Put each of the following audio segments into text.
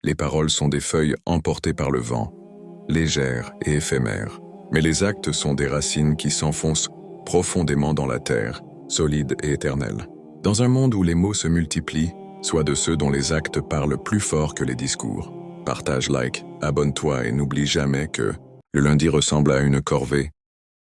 Les paroles sont des feuilles emportées par le vent, légères et éphémères. Mais les actes sont des racines qui s'enfoncent profondément dans la terre, solides et éternelles. Dans un monde où les mots se multiplient, sois de ceux dont les actes parlent plus fort que les discours. Partage, like, abonne-toi et n'oublie jamais que le lundi ressemble à une corvée,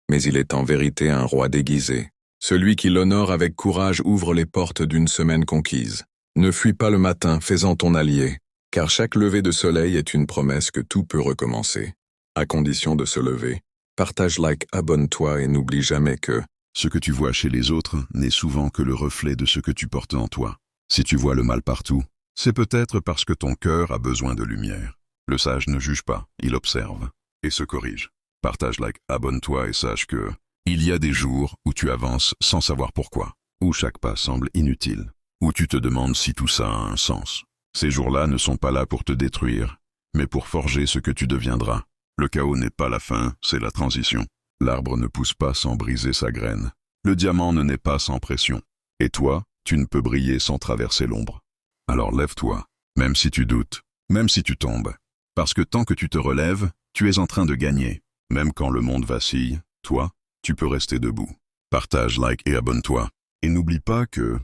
mais il est en vérité un roi déguisé. Celui qui l'honore avec courage ouvre les portes d'une semaine conquise. Ne fuis pas le matin, fais-en ton allié, car chaque lever de soleil est une promesse que tout peut recommencer. À condition de se lever, partage, like, abonne-toi et n'oublie jamais que ce que tu vois chez les autres n'est souvent que le reflet de ce que tu portes en toi. Si tu vois le mal partout, c'est peut-être parce que ton cœur a besoin de lumière. Le sage ne juge pas, il observe et se corrige. Partage, like, abonne-toi et sache que il y a des jours où tu avances sans savoir pourquoi, où chaque pas semble inutile, où tu te demandes si tout ça a un sens. Ces jours-là ne sont pas là pour te détruire, mais pour forger ce que tu deviendras. Le chaos n'est pas la fin, c'est la transition. L'arbre ne pousse pas sans briser sa graine. Le diamant ne naît pas sans pression. Et toi, tu ne peux briller sans traverser l'ombre. Alors lève-toi, même si tu doutes, même si tu tombes. Parce que tant que tu te relèves, tu es en train de gagner. Même quand le monde vacille, toi, tu peux rester debout. Partage, like et abonne-toi. Et n'oublie pas que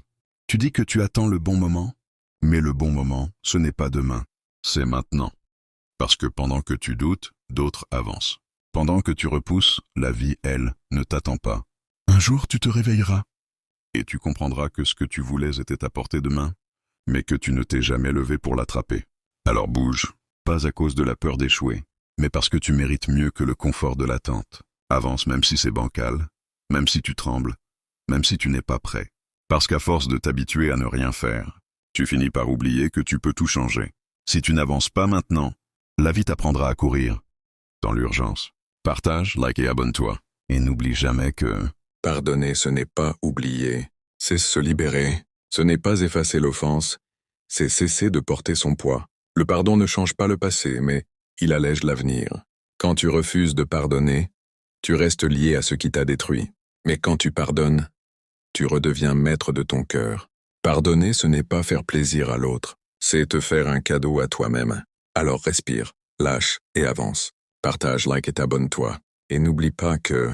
tu dis que tu attends le bon moment, mais le bon moment, ce n'est pas demain, c'est maintenant. Parce que pendant que tu doutes, d'autres avancent. Pendant que tu repousses, la vie, elle, ne t'attend pas. Un jour, tu te réveilleras. Et tu comprendras que ce que tu voulais était à portée de main, mais que tu ne t'es jamais levé pour l'attraper. Alors bouge, pas à cause de la peur d'échouer, mais parce que tu mérites mieux que le confort de l'attente. Avance même si c'est bancal, même si tu trembles, même si tu n'es pas prêt. Parce qu'à force de t'habituer à ne rien faire, tu finis par oublier que tu peux tout changer. Si tu n'avances pas maintenant, la vie t'apprendra à courir. Dans l'urgence. Partage, like et abonne-toi. Et n'oublie jamais que pardonner, ce n'est pas oublier, c'est se libérer. Ce n'est pas effacer l'offense, c'est cesser de porter son poids. Le pardon ne change pas le passé, mais il allège l'avenir. Quand tu refuses de pardonner, tu restes lié à ce qui t'a détruit. Mais quand tu pardonnes, tu redeviens maître de ton cœur. Pardonner, ce n'est pas faire plaisir à l'autre, c'est te faire un cadeau à toi-même. Alors respire, lâche et avance. Partage, like et abonne-toi. Et n'oublie pas que